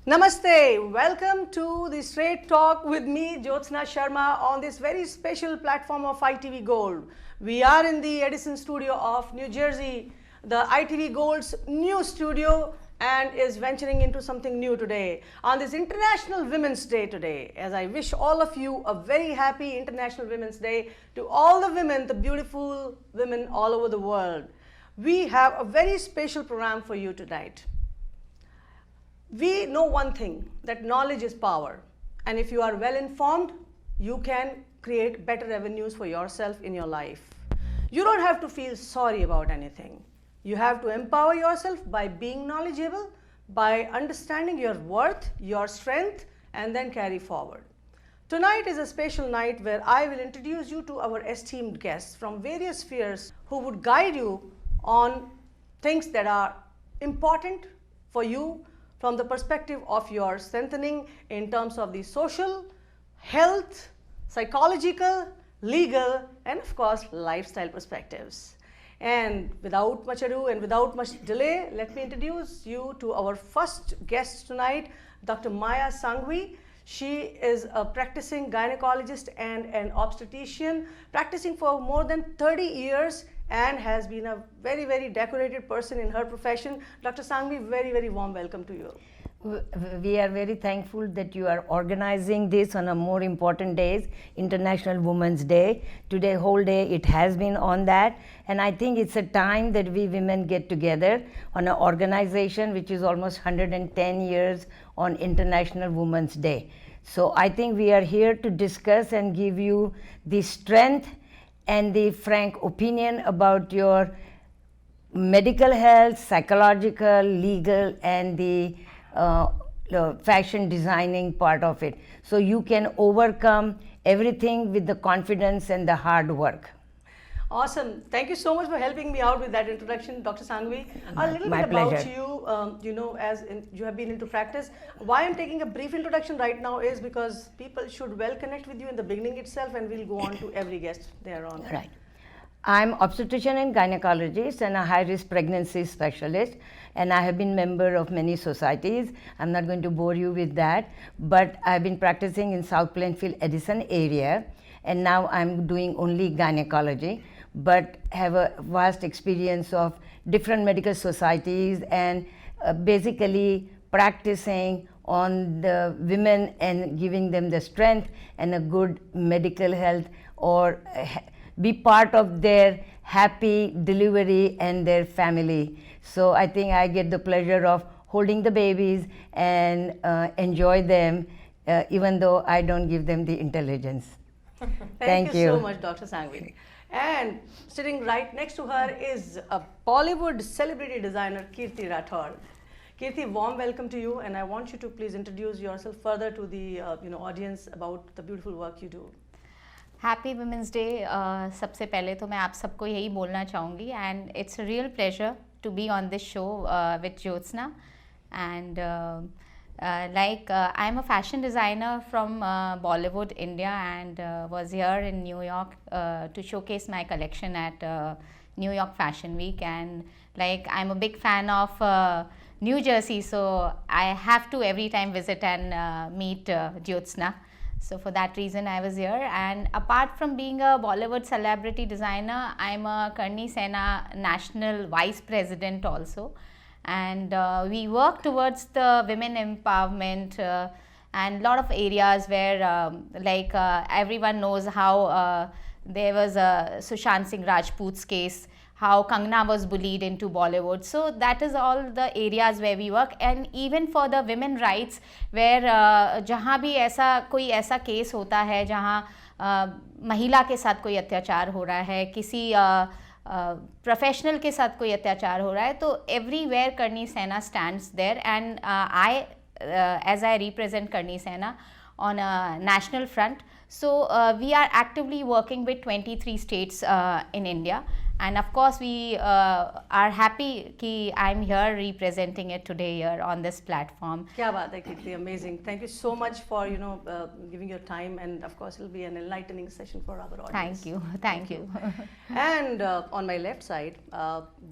Namaste, welcome to the Straight Talk with me, Jyotsna Sharma, on this very special platform of ITV Gold. We are in the Edison studio of New Jersey, the ITV Gold's new studio, and is venturing into something new today on this International Women's Day today. As I wish all of you a very happy International Women's Day to all the women, the beautiful women all over the world. We have a very special program for you tonight. We know one thing, that knowledge is power, and if you are well informed, you can create better avenues for yourself in your life. You don't have to feel sorry about anything. You have to empower yourself by being knowledgeable, by understanding your worth, your strength, and then carry forward. Tonight is a special night where I will introduce you to our esteemed guests from various spheres who would guide you on things that are important for you from the perspective of your strengthening in terms of the social, health, psychological, legal, and of course, lifestyle perspectives. And without much ado and without much delay, let me introduce you to our first guest tonight, Dr. Maya Sanghvi. She is a practicing gynecologist and an obstetrician, practicing for more than 30 years and has been a very, very decorated person in her profession. Dr. Sanghvi, very, very warm welcome to you. We are very thankful that you are organizing this on a more important day, International Women's Day. Today, whole day, it has been on that. And I think it's a time that we women get together on an organization which is almost 110 years on International Women's Day. So I think we are here to discuss and give you the strength and the frank opinion about your medical health, psychological, legal, and the fashion designing part of it. So you can overcome everything with the confidence and the hard work. Awesome. Thank you so much for helping me out with that introduction, Dr. Sanghvi. A little My bit about pleasure. you, as you have been into practice. Why I'm taking a brief introduction right now is because people should well connect with you in the beginning itself, and we'll go on to every guest thereon. Right. I'm obstetrician and gynecologist and a high-risk pregnancy specialist, and I have been member of many societies. I'm not going to bore you with that, but I've been practicing in South Plainfield, Edison area, and now I'm doing only gynecology, but have a vast experience of different medical societies and basically practicing on the women and giving them the strength and a good medical health, or be part of their happy delivery and their family. So I think I get the pleasure of holding the babies and enjoy them, even though I don't give them the intelligence. Thank you so much, Dr. Sanghvi. And sitting right next to her is a Bollywood celebrity designer, Kirti Rathore. Kirti, warm welcome to you, and I want you to please introduce yourself further to the audience about the beautiful work you do. Happy women's day. सबसे पहले तो मैं आप सबको यही बोलना चाहूँगी, and it's a real pleasure to be on this show with Jyotsna. And like I'm a fashion designer from Bollywood, India, and was here in New York to showcase my collection at New York Fashion Week. And like I'm a big fan of New Jersey, so I have to every time visit and meet Jyotsna. So for that reason I was here. And apart from being a Bollywood celebrity designer, I'm a Karni Sena National Vice President also. And we work towards the women empowerment and a lot of areas where everyone knows how there was a Sushant Singh Rajput's case, how Kangana was bullied into Bollywood. So that is all the areas where we work. And even for the women rights, where जहाँ भी कोई ऐसा case होता है जहाँ महिला के साथ कोई अत्याचार हो रहा है, किसी प्रोफेशनल के साथ कोई अत्याचार हो रहा है, तो everywhere Karni Sena stands there. And I as I represent Karni Sena on a national front. So we are actively working with 23 states in India, and of course we are happy कि I'm here representing it today here on this platform. क्या बात है Kirti, amazing. Thank you so much for giving your time, and of course it will be an enlightening session for our audience. Thank you. And on my left side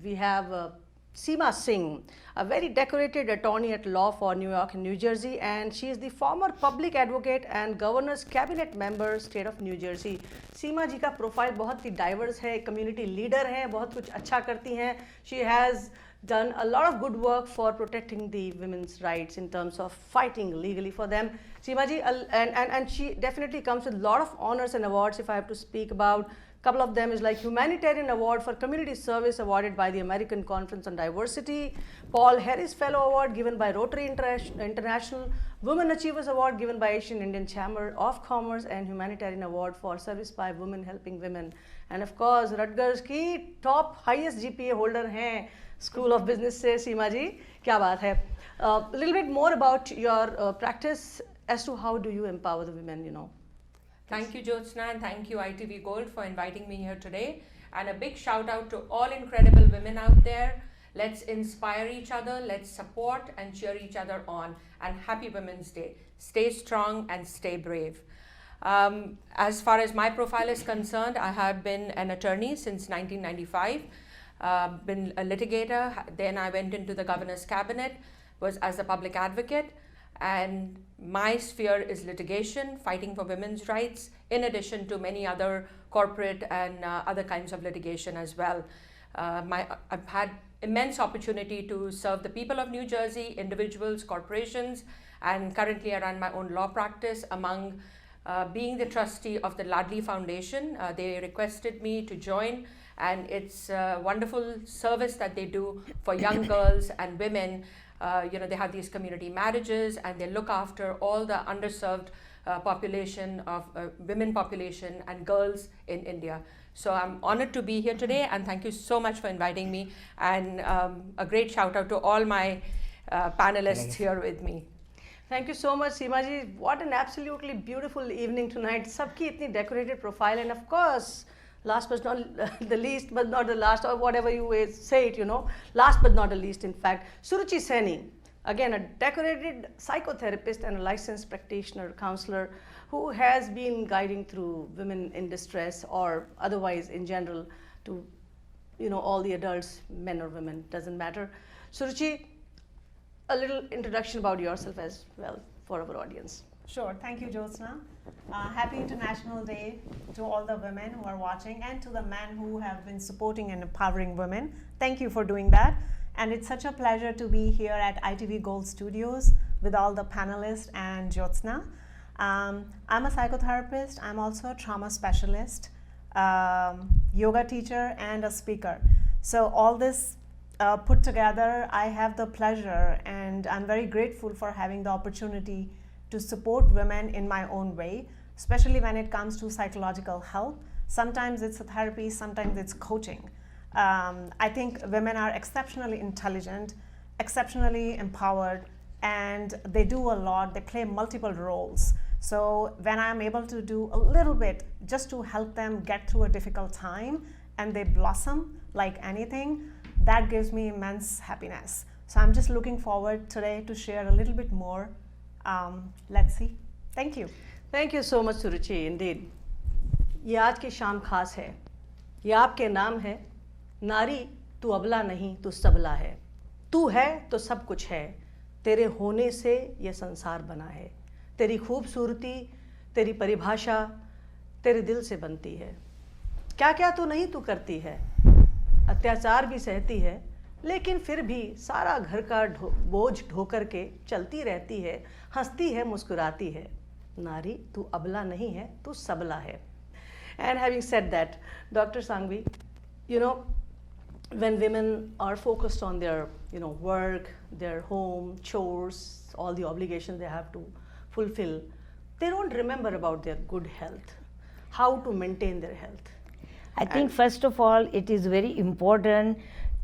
we have Seema Singh, a very decorated attorney at law for New York and New Jersey, and she is the former public advocate and governor's cabinet member, state of New Jersey. Seema जी का profile बहुत ही diverse है, community leader है, बहुत कुछ अच्छा करती हैं. She has done a lot of good work for protecting the women's rights in terms of fighting legally for them. Seema ji, and she definitely comes with a lot of honors and awards. If I have to speak about couple of them, is like Humanitarian Award for Community Service awarded by the American Conference on Diversity, Paul Harris Fellow Award given by Rotary International, Women Achievers Award given by Asian Indian Chamber of Commerce, and Humanitarian Award for Service by Women Helping Women. And of course, Rutgers की top highest GPA holder हैं School of Business से. सीमा जी, क्या बात है? A little bit more about your practice as to how do you empower the women, you know. Thank you, Jyotsna, and thank you, ITV Gold, for inviting me here today. And a big shout out to all incredible women out there. Let's inspire each other, let's support and cheer each other on. And happy Women's Day. Stay strong and stay brave. As far as my profile is concerned, I have been an attorney since 1995, been a litigator. Then I went into the governor's cabinet, was as a public advocate. And my sphere is litigation, fighting for women's rights, in addition to many other corporate and other kinds of litigation as well. I've had immense opportunity to serve the people of New Jersey, individuals, corporations, and currently I run my own law practice, among being the trustee of the Ladli Foundation. They requested me to join, and it's a wonderful service that they do for young girls and women. They have these community marriages, and they look after all the underserved population of women population and girls in India. So I'm honored to be here today, and thank you so much for inviting me, and a great shout out to all my panelists here with me. Thank you so much, Seema ji. What an absolutely beautiful evening tonight. Sabki itni decorated profile, and of course, last but not the least, but not the last, or whatever you say it, last but not the least, in fact, Suruchi Saini, again a decorated psychotherapist and a licensed practitioner, counselor, who has been guiding through women in distress or otherwise in general to, all the adults, men or women, doesn't matter. Suruchi, a little introduction about yourself as well for our audience. Sure. Thank you, Jyotsna. Happy International Day to all the women who are watching, and to the men who have been supporting and empowering women. Thank you for doing that. And it's such a pleasure to be here at ITV Gold Studios with all the panelists and Jyotsna. I'm a psychotherapist. I'm also a trauma specialist, yoga teacher, and a speaker. So all this put together, I have the pleasure, and I'm very grateful for having the opportunity to support women in my own way, especially when it comes to psychological health. Sometimes it's a therapy, sometimes it's coaching. I think women are exceptionally intelligent, exceptionally empowered, and they do a lot. They play multiple roles. So when I'm able to do a little bit just to help them get through a difficult time and they blossom like anything, that gives me immense happiness. So I'm just looking forward today to share a little bit more. Let's see. Thank you. Thank you so much, Suruchi. Indeed. ये आज की शाम खास है. ये आपके नाम है. नारी तू अबला नहीं, तू सबला है. तू है तो सब कुछ है. तेरे होने से ये संसार बना है. तेरी खूबसूरती, तेरी परिभाषा, तेरे दिल से बनती है. क्या क्या तो नहीं तू करती है. अत्याचार भी सहती है, लेकिन फिर भी सारा घर का बोझ ढो कर के चलती रहती है, हंसती है, मुस्कुराती है. नारी तू अबला नहीं है, तू सबला है. And having said that, Dr. Sanghvi, when women are focused on their work, their home, chores, all the obligations they have to fulfill, they don't remember about their good health, how to maintain their health. I think first of all, it is very important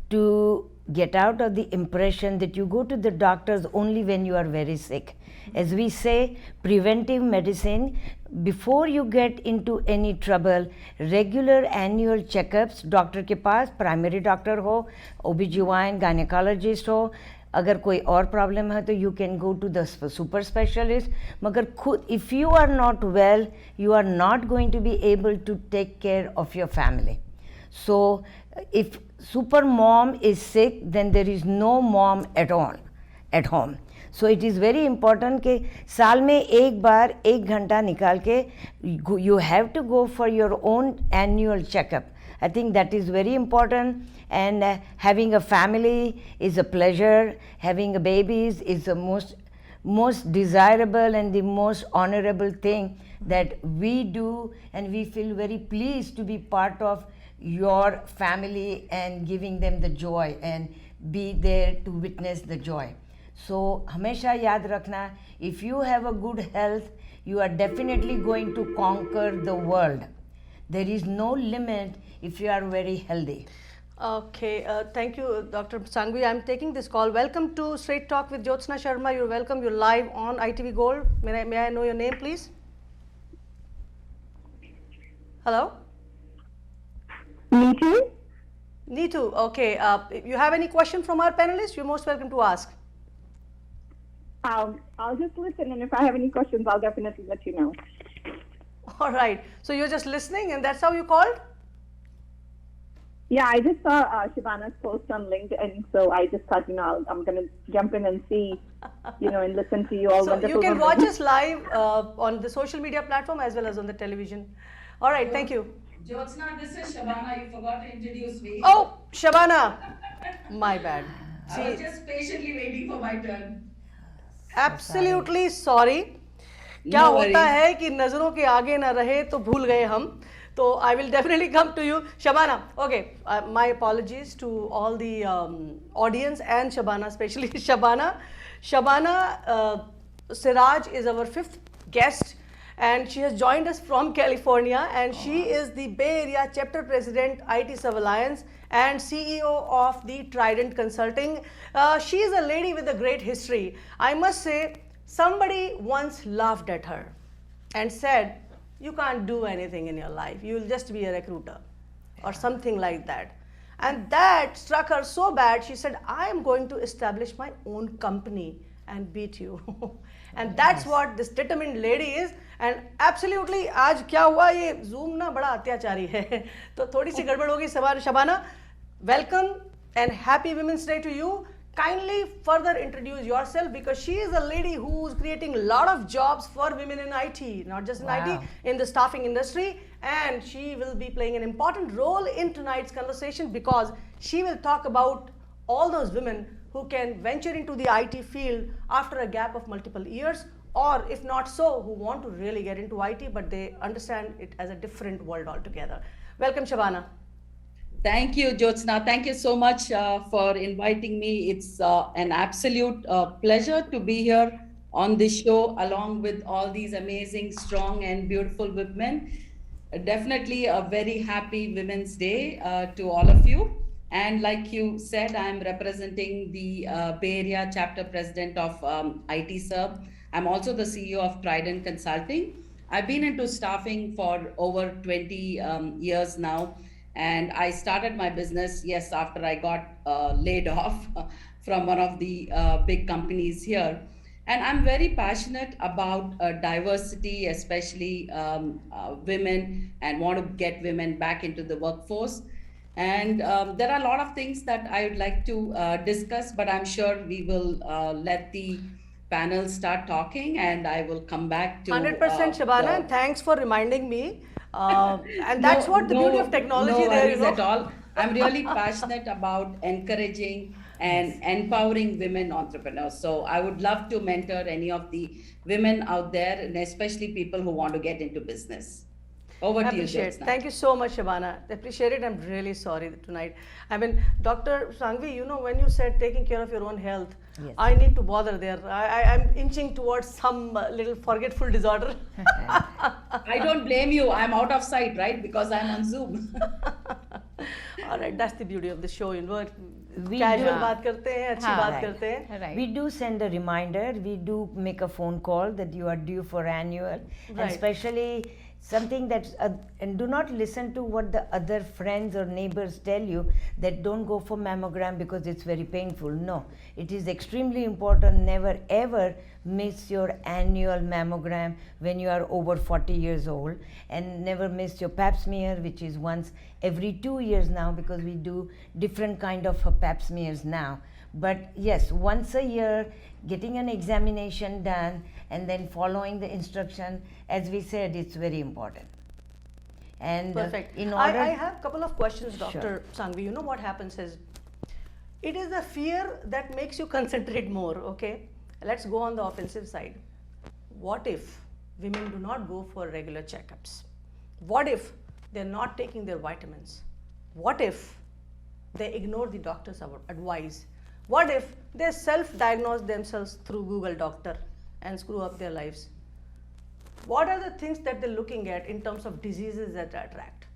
to get out of the impression that you go to the doctors only when you are very sick. As we say, preventive medicine, before you get into any trouble, regular annual checkups, doctor के पास, primary doctor हो, OB/GYN, gynecologist हो, अगर कोई और problem है तो you can go to the super specialist. मगर खुद, if you are not well, you are not going to be able to take care of your family. So if super mom is sick, then there is no mom at all at home. So it is very important कि साल में एक बार 1 घंटा निकाल के you have to go for your own annual checkup. I think that is very important, and having a family is a pleasure. Having a babies is the most desirable and the most honorable thing that we do, and we feel very pleased to be part of your family and giving them the joy and be there to witness the joy. So हमेशा याद रखना, if you have a good health, you are definitely going to conquer the world. There is no limit if you are very healthy. Okay, thank you, Dr. Sanghvi. I'm taking this call. Welcome to Straight Talk with Jyotsna Sharma. You're welcome. You're live on ITV Gold. May I know your name, please? Hello? Neetu? Neetu, okay. If you have any question from our panelists, you're most welcome to ask. I'll just listen, and if I have any questions, I'll definitely let you know. All right. So you're just listening, and that's how you called? Yeah, I just saw Shabana's post on LinkedIn, so I just thought, I'm going to jump in and see, and listen to you all. So you can watch us live on the social media platform as well as on the television. All right, thank you. Jyotsna, this is Shabana. You forgot to introduce me. Oh, Shabana. My bad. I was just patiently waiting for my turn. Absolutely sorry. क्या होता है कि नजरों के आगे ना रहे तो भूल गए हम. So I will definitely come to you, Shabana. Okay, my apologies to all the audience and Shabana, especially Shabana. Shabana Siraj is our 5th guest, and she has joined us from California, and she is the Bay Area Chapter President, IT Sub Alliance, and CEO of the Trident Consulting. She is a lady with a great history. I must say, somebody once laughed at her and said, you can't do anything in your life, you will just be a recruiter or something like that. And that struck her so bad, she said, I am going to establish my own company and beat you. And that's what this determined lady is. And absolutely, आज क्या हुआ, ये Zoom ना बड़ा अत्याचारी है, तो थोड़ी सी गड़बड़ होगी. Shabana, welcome and happy Women's Day to you. Kindly further introduce yourself, because she is a lady who's creating a lot of jobs for women in IT, not just in IT, in the staffing industry. And she will be playing an important role in tonight's conversation, because she will talk about all those women who can venture into the IT field after a gap of multiple years, or if not so, who want to really get into IT, but they understand it as a different world altogether. Welcome, Shabana. Thank you, Jyotsna. Thank you so much for inviting me. It's an absolute pleasure to be here on this show along with all these amazing, strong and beautiful women. Definitely a very happy Women's Day to all of you. And like you said, I'm representing the Bay Area Chapter President of IT Sub. I'm also the CEO of Trident Consulting. I've been into staffing for over 20 years now. And I started my business, yes, after I got laid off from one of the big companies here. And I'm very passionate about diversity, especially women, and want to get women back into the workforce. And there are a lot of things that I would like to discuss, but I'm sure we will let the panel start talking, and I will come back to 100%, Shabana, and thanks for reminding me. And that's what the beauty of technology no there, at all. I'm really passionate about encouraging and empowering women entrepreneurs. So I would love to mentor any of the women out there, and especially people who want to get into business. Over to you, Jyotsna. Thank you so much, Shabana. Appreciate it. I'm really sorry tonight. I mean, Dr. Sanghvi, when you said taking care of your own health, yes. I need to bother there. I'm inching towards some little forgetful disorder. I don't blame you. I'm out of sight, right? Because I'm on Zoom. All right, that's the beauty of the show. We Casual बात करते हैं, अच्छी बात करते हैं. Right. We do send a reminder. We do make a phone call that you are due for annual, and especially something that's, and do not listen to what the other friends or neighbors tell you, that don't go for mammogram because it's very painful. No, it is extremely important. Never ever miss your annual mammogram when you are over 40 years old, and never miss your pap smear, which is once every 2 years now, because we do different kind of pap smears now. But yes, once a year, getting an examination done and then following the instruction, as we said, it's very important. And Perfect. In order, I have a couple of questions, Dr. Sure. Sanghvi. You know what happens is, it is the fear that makes you concentrate more, okay? Let's go on the offensive side. What if women do not go for regular checkups? What if they're not taking their vitamins? What if they ignore the doctor's advice? What if they self-diagnose themselves through Google Doctor and screw up their lives? What are the things that they're looking at in terms of diseases that attract?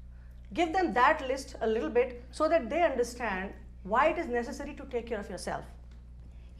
Give them that list a little bit so that they understand why it is necessary to take care of yourself.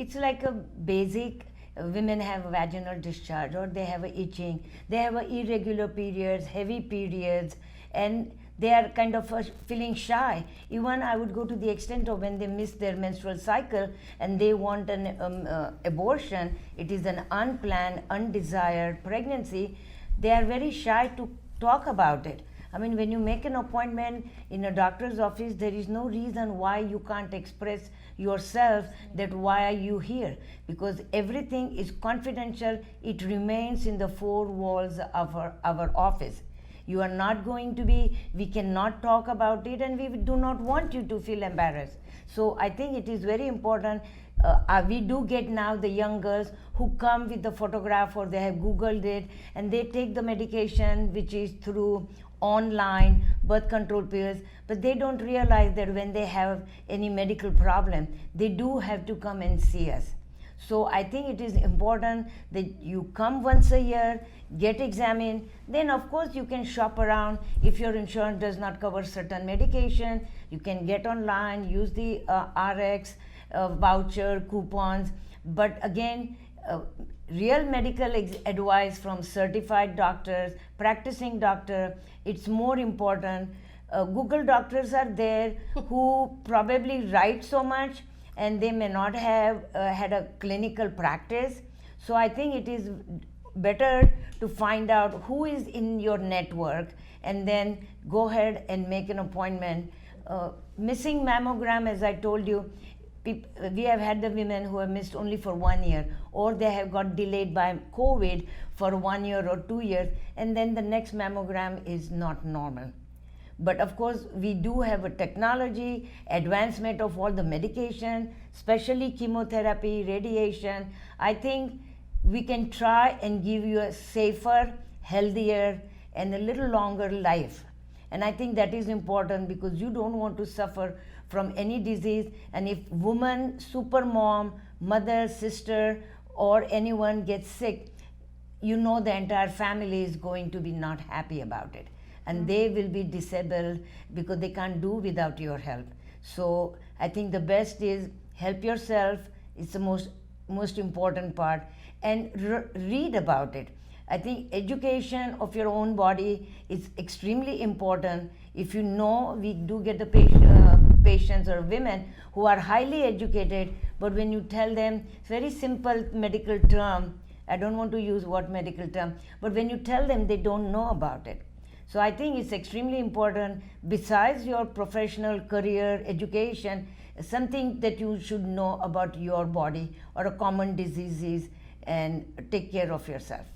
it's like a basic, women have vaginal discharge, or they have a itching, they have a irregular periods, heavy periods, and they are kind of feeling shy. Even I would go to the extent of when they miss their menstrual cycle and they want an abortion, it is an unplanned, undesired pregnancy, they are very shy to talk about it. I mean, when you make an appointment in a doctor's office, there is no reason why you can't express yourself that why are you here, because everything is confidential. It remains in the four walls of our office. You are not going to be, we cannot talk about it, and we do not want you to feel embarrassed. So I think it is very important. We do get now the young girls who come with the photograph, or they have Googled it, and they take the medication which is through online birth control pills, but they don't realize that when they have any medical problem, they do have to come and see us. So I think it is important that you come once a year, get examined, then of course you can shop around. If your insurance does not cover certain medication, you can get online, use the RX voucher, coupons, but again, real medical advice from certified doctors, practicing doctor, it's more important. Google doctors are there who probably write so much and they may not have had a clinical practice. So I think it is better to find out who is in your network and then go ahead and make an appointment. Missing mammogram, as I told you, we have had the women who have missed only for 1 year, or they have got delayed by COVID for 1 year or 2 years, and then the next mammogram is not normal. But of course, we do have a technology, advancement of all the medication, especially chemotherapy, radiation. I think we can try and give you a safer, healthier, and a little longer life. And I think that is important because you don't want to suffer from any disease. And if woman, super mom, mother, sister, or anyone gets sick, you know the entire family is going to be not happy about it. And they will be disabled because they can't do without your help. So I think the best is help yourself. It's the most important part. And read about it. I think education of your own body is extremely important. If you know, we do get the patients or women who are highly educated, but when you tell them very simple medical term, I don't want to use what medical term, but when you tell them, they don't know about it. So I think it's extremely important, besides your professional career, education, something that you should know about your body or a common diseases and take care of yourself.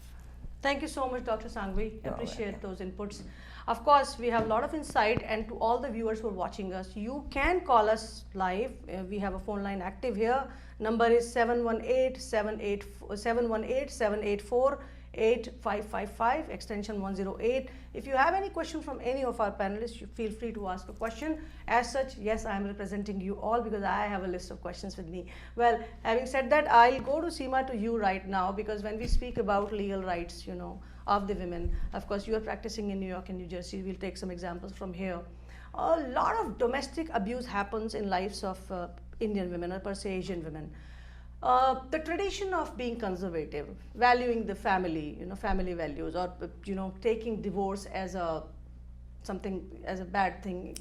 Thank you so much, Dr. Sanghvi. You're Appreciate those inputs. Of course, we have a lot of insight, and to all the viewers who are watching us, you can call us live. We have a phone line active here. Number is 718-784-8555, extension 108. If you have any question from any of our panelists, you feel free to ask a question. As such, yes, I am representing you all because I have a list of questions with me. Well, having said that, I'll go to Seema, to you right now, because when we speak about legal rights, you know, of the women, of course, you are practicing in New York and New Jersey. We'll take some examples from here. A lot of domestic abuse happens in lives of Indian women, or per se Asian women. The tradition of being conservative, valuing the family, family values, or taking divorce as a bad thing,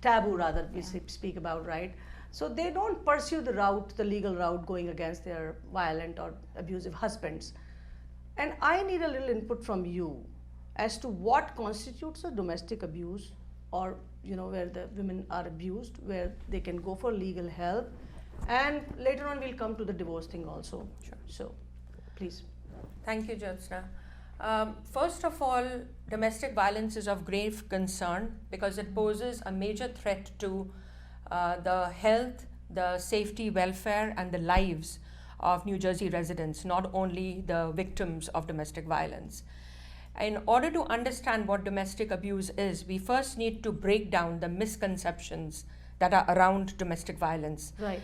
taboo rather, we speak about, right? So they don't pursue the legal route, going against their violent or abusive husbands. And I need a little input from you as to what constitutes a domestic abuse, or where the women are abused, where they can go for legal help. And later on we'll come to the divorce thing also. Sure. So please. Thank you, Jyotsna. First of all, domestic violence is of grave concern because it poses a major threat to the health, the safety, welfare, and the lives of New Jersey residents, not only the victims of domestic violence. In order to understand what domestic abuse is, we first need to break down the misconceptions that are around domestic violence. Right.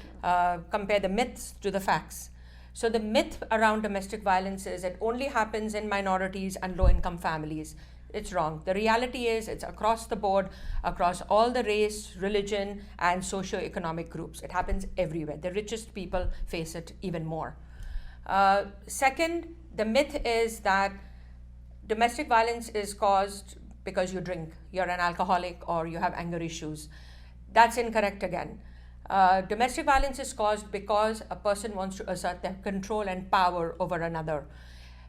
Compare the myths to the facts. So the myth around domestic violence is it only happens in minorities and low-income families. It's wrong. The reality is it's across the board, across all the race, religion, and socio-economic groups. It happens everywhere. The richest people face it even more. Second, the myth is that domestic violence is caused because you drink, you're an alcoholic, or you have anger issues. That's incorrect again. Domestic violence is caused because a person wants to assert their control and power over another.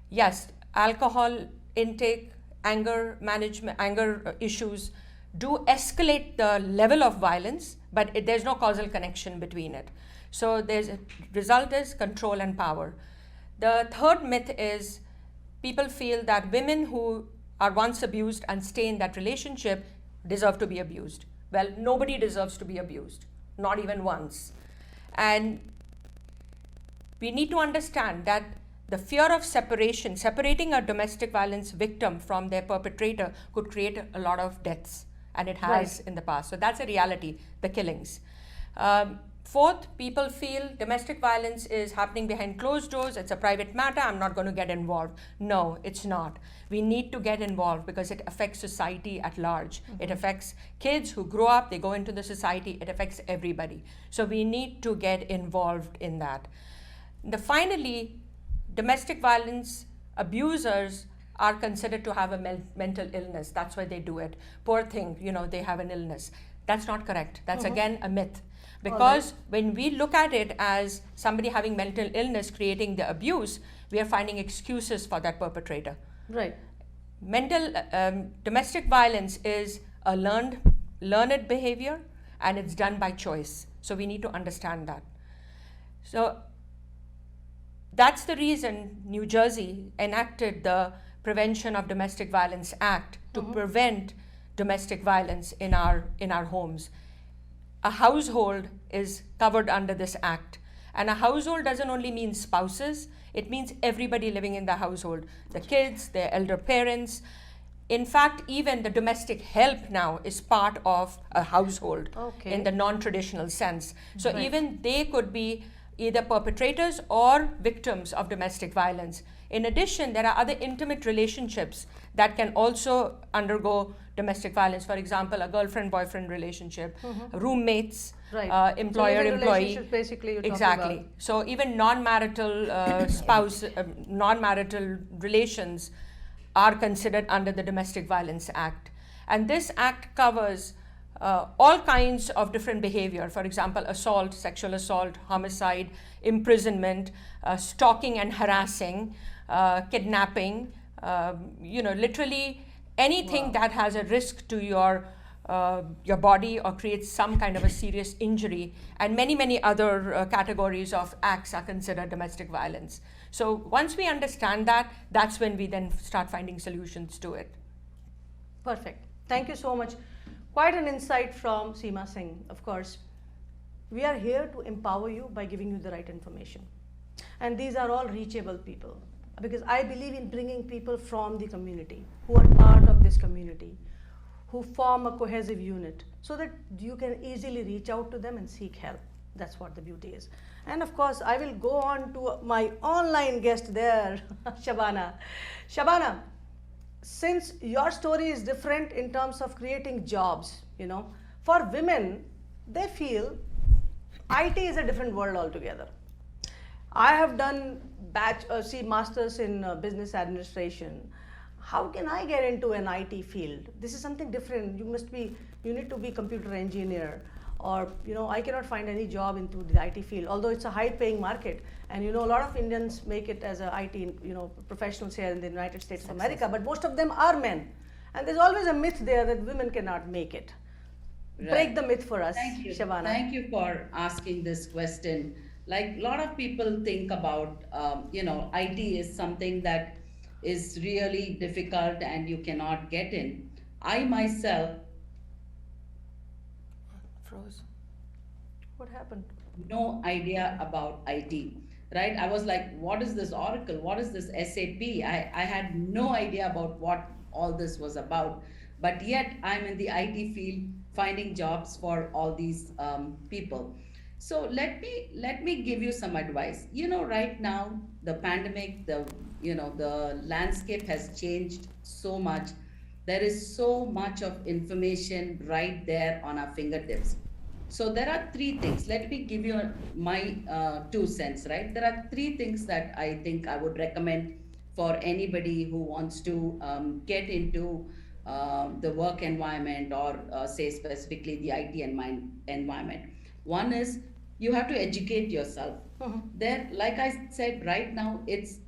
Yes, alcohol intake, anger management, anger issues do escalate the level of violence, but there's no causal connection between it. So result is control and power. The third myth is people feel that women who are once abused and stay in that relationship deserve to be abused. Well, nobody deserves to be abused, not even once. And we need to understand that the fear of separation, separating a domestic violence victim from their perpetrator, could create a lot of deaths, and it has in the past. So that's a reality, the killings. Fourth, people feel domestic violence is happening behind closed doors. It's a private matter. I'm not going to get involved. No, it's not. We need to get involved because it affects society at large. Mm-hmm. It affects kids who grow up, they go into the society. It affects everybody. So we need to get involved in that. Finally, domestic violence abusers are considered to have a mental illness. That's why they do it. Poor thing, they have an illness. That's not correct. That's again a myth. Because when we look at it as somebody having mental illness creating the abuse, we are finding excuses for that perpetrator. Right. Domestic violence is a learned behavior, and it's done by choice. So we need to understand that. So that's the reason New Jersey enacted the Prevention of Domestic Violence Act to prevent domestic violence in our homes. A household is covered under this act. And a household doesn't only mean spouses, it means everybody living in the household. The kids, their elder parents. In fact, even the domestic help now is part of a household in the non-traditional sense. So even they could be either perpetrators or victims of domestic violence. In addition, there are other intimate relationships that can also undergo domestic violence. For example, a girlfriend-boyfriend relationship, roommates, employer-employee. Basically, you're exactly. About. So even non-marital spouse, non-marital relations are considered under the Domestic Violence Act. And this act covers all kinds of different behavior. For example, assault, sexual assault, homicide, imprisonment, stalking and harassing, kidnapping, literally anything that has a risk to your body or creates some kind of a serious injury, and many other categories of acts are considered domestic violence. So once we understand that, that's when we then start finding solutions to it. Perfect. Thank you so much. Quite an insight from Seema Singh. Of course, we are here to empower you by giving you the right information. And these are all reachable people, because I believe in bringing people from the community, who are part of this community, who form a cohesive unit, so that you can easily reach out to them and seek help. That's what the beauty is. And of course, I will go on to my online guest there, Shabana. Shabana, since your story is different in terms of creating jobs, for women, they feel IT is a different world altogether. I have done masters in business administration. How can I get into an IT field? This is something different. You need to be computer engineer, or I cannot find any job into the IT field. Although it's a high-paying market, and a lot of Indians make it as a IT professionals here in the United States of America. But most of them are men, and there's always a myth there that women cannot make it. Right. Break the myth for us, Thank you. Shabana. Thank you for asking this question. Like a lot of people think about, IT is something that is really difficult and you cannot get in. I myself Froze. What happened? no idea about IT, right? I was like, what is this Oracle? What is this SAP? I had no idea about what all this was about. But yet I'm in the IT field finding jobs for all these people. So let me give you some advice. Right now the pandemic, the landscape has changed so much. There is so much of information right there on our fingertips. So there are three things. Let me give you my 2 cents, right? There are three things that I think I would recommend for anybody who wants to get into the work environment, or say specifically the IT environment. One is you have to educate yourself. There, like I said, right now it's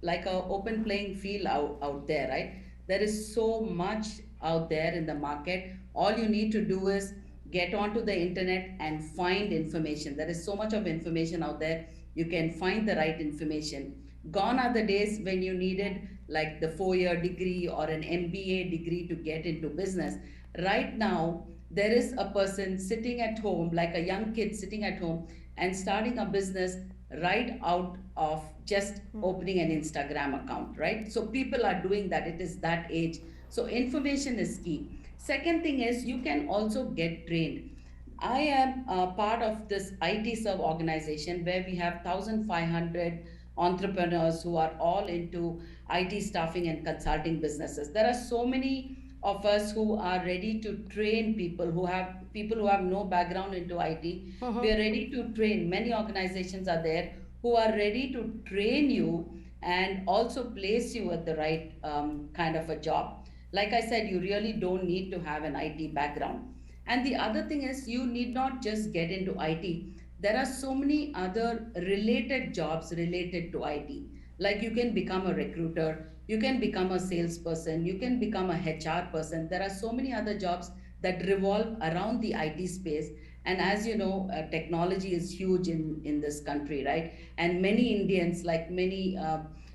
like a open playing field out there, right? There is so much out there in the market. All you need to do is get onto the internet and find information. There is so much of information out there. You can find the right information. Gone are the days when you needed like the 4-year degree or an MBA degree to get into business. Right now, there is a person sitting at home, like a young kid sitting at home and starting a business right out of just opening an Instagram account, right? So people are doing that. It is that age. So information is key. Second thing is you can also get trained. I am a part of this IT Serve organization where we have 1,500 entrepreneurs who are all into IT staffing and consulting businesses. There are so many of us who are ready to train people who have no background into IT. We are ready to train. Many organizations are there who are ready to train you and also place you at the right kind of a job. Like I said, you really don't need to have an IT background. And the other thing is you need not just get into IT. There are so many other related jobs related to IT. Like you can become a recruiter, you can become a salesperson, you can become a HR person. There are so many other jobs that revolve around the IT space. And as you know, technology is huge in this country, right? And many Indians, like many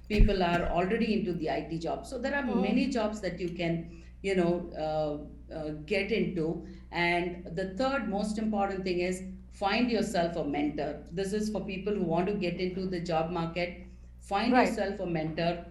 people, are already into the IT job. So there are many jobs that you can, get into. And the third most important thing is find yourself a mentor. This is for people who want to get into the job market. Find yourself a mentor.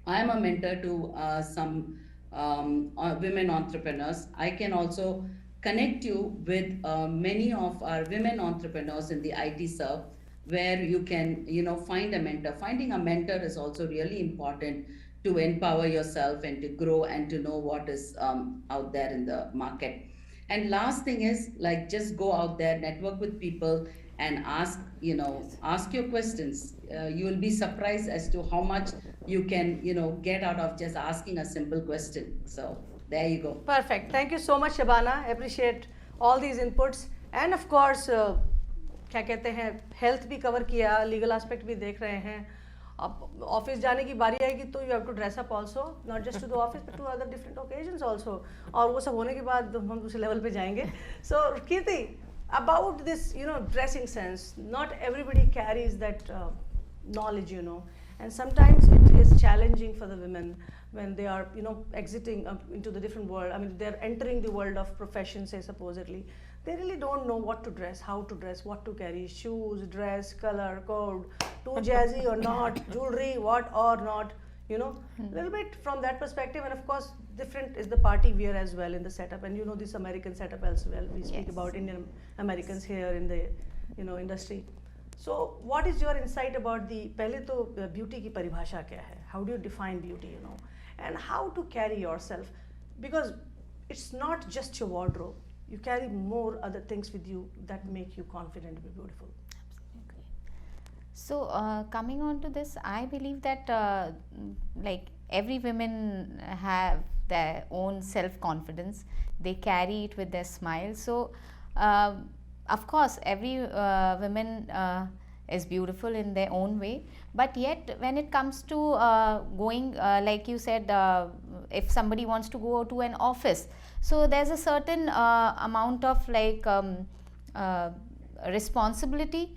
I am a mentor to some women entrepreneurs. I can also connect you with many of our women entrepreneurs in the IT Serve, where you can, find a mentor. Finding a mentor is also really important to empower yourself and to grow and to know what is out there in the market. And last thing is, like, just go out there, network with people, and ask your questions. You will be surprised as to how much you can, get out of just asking a simple question. So there you go. Perfect. Thank you so much, Shabana. I appreciate all these inputs. And of course, क्या कहते हैं, health भी cover किया, legal aspect भी देख रहे हैं. अब ऑफिस जाने की बारी आएगी तो you have to dress up also, not just to the office but to other different occasions also. और वो सब होने के बाद हम दूसरे लेवल पे जाएंगे. सो कीर्ति, about this, dressing sense, not everybody carries that knowledge, and sometimes it is challenging for the women when they are, exiting into the different world. I mean, they're entering the world of profession, say, supposedly. They really don't know what to dress, how to dress, what to carry, shoes, dress, color, code, too jazzy or not, jewelry, what or not, a little bit from that perspective. And of course, different is the party wear as well in the setup, and this American setup as well. We speak about Indian Americans here in the industry. So what is your insight about the पहले तो beauty की परिभाषा क्या है? How do you define beauty, and how to carry yourself, because it's not just your wardrobe. You carry more other things with you that make you confident to be beautiful. So coming on to this, I believe that like every women have their own self-confidence. They carry it with their smile. So of course, every woman is beautiful in their own way. But yet, when it comes to going, like you said, if somebody wants to go to an office, so there's a certain amount of like responsibility.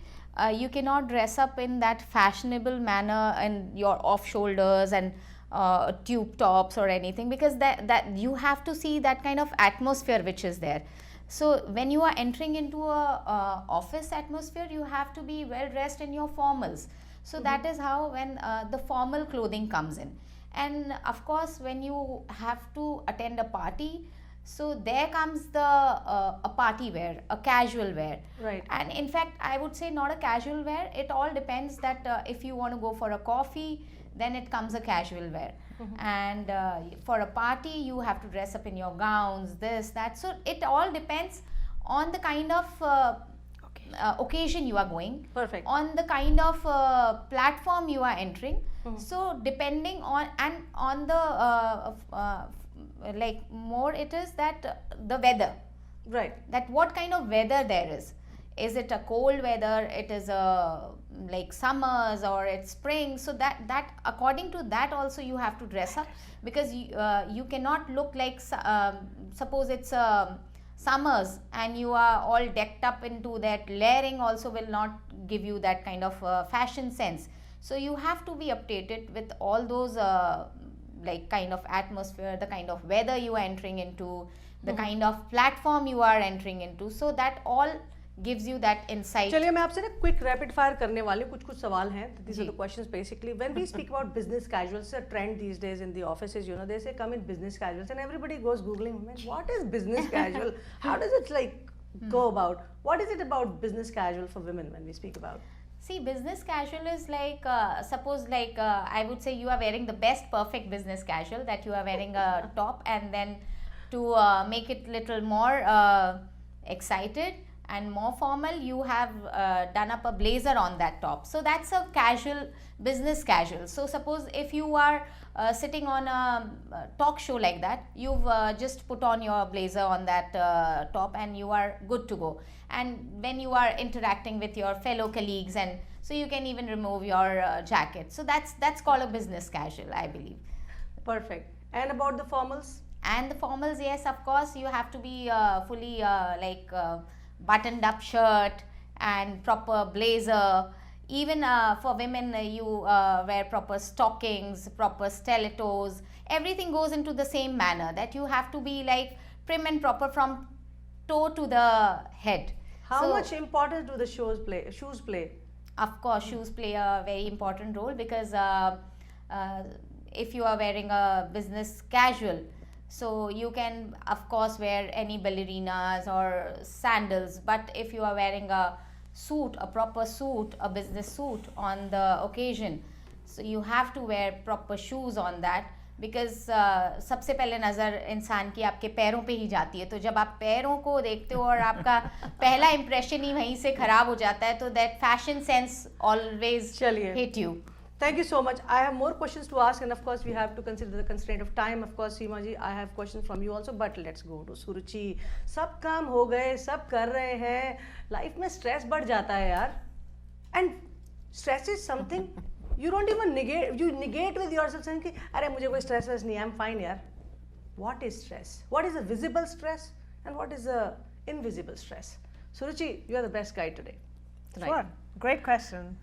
You cannot dress up in that fashionable manner and your off shoulders and tube tops or anything, because that you have to see that kind of atmosphere which is there. So when you are entering into a office atmosphere, you have to be well dressed in your formals. So that is how when the formal clothing comes in. And of course, when you have to attend a party, so there comes the a party wear, a casual wear. Right. And in fact, I would say not a casual wear. It all depends that if you want to go for a coffee, then it comes a casual wear. And for a party, you have to dress up in your gowns, this, that. So it all depends on the kind of occasion you are going. Perfect. On the kind of platform you are entering. So depending on and on the like more it is that the weather, Right. that what kind of weather there is it a cold weather, it is a like summers, or it's spring. So that according to that also you have to dress up, because you cannot look like suppose it's summers and you are all decked up into that, layering also will not give you that kind of fashion sense. So you have to be updated with all those like kind of atmosphere, the kind of weather you are entering into, the kind of platform you are entering into. So that all gives you that insight. चलिए मैं आपसे ना quick rapid fire करने वाली हूँ, कुछ सवाल हैं. These are the questions basically. When we speak about business casuals, a trend these days in the offices, you know, they say come in business casuals, and everybody goes googling, man, what is business casual? How does it like go about? What is it about business casual for women when we speak about? See, business casual is like, suppose like I would say you are wearing the best perfect business casual, that you are wearing a top, and then to make it little more excited and more formal, you have done up a blazer on that top. So that's a casual, business casual. So suppose if you are sitting on a talk show like that, you've just put on your blazer on that top and you are good to go. And when you are interacting with your fellow colleagues, and so you can even remove your jacket. So that's called a business casual, I believe. Perfect. And about the formals? And the formals, yes, of course, you have to be fully like buttoned up shirt and proper blazer. Even for women, you wear proper stockings, proper stilettos. Everything goes into the same manner, that you have to be like prim and proper from toe to the head. How much importance do the shoes play? Of course, shoes play a very important role, because if you are wearing a business casual, so you can of course wear any ballerinas or sandals, but if you are wearing a suit, a proper suit, a business suit on the occasion, so you have to wear proper shoes on that, because सबसे पहले नज़र इंसान की आपके पैरों पे ही जाती है. तो जब आप पैरों को देखते हो और आपका पहला impression ही वहीं से खराब हो जाता है, तो that fashion sense always hit you. Thank you so much. I have more questions to ask, and of course we have to consider the constraint of time. Of course, Seema ji, I have questions from you also, but let's go to Suruchi. सब काम हो गए, सब कर रहे हैं. Life में stress बढ़ जाता है यार. And stress is something you don't even negate. You negate with yourself saying कि अरे मुझे कोई stress नहीं, I'm fine यार. What is stress? What is a visible stress, and what is a invisible stress? Suruchi, you are the best guide today. Sure. Great question.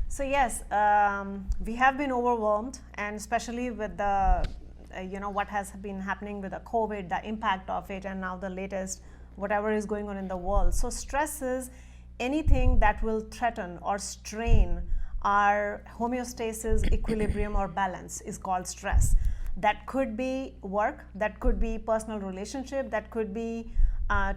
So yes, we have been overwhelmed, and especially with the, you know, what has been happening with the COVID, the impact of it, and now the latest, whatever is going on in the world. So stress is anything that will threaten or strain our homeostasis, equilibrium, or balance is called stress. That could be work, that could be personal relationship, that could be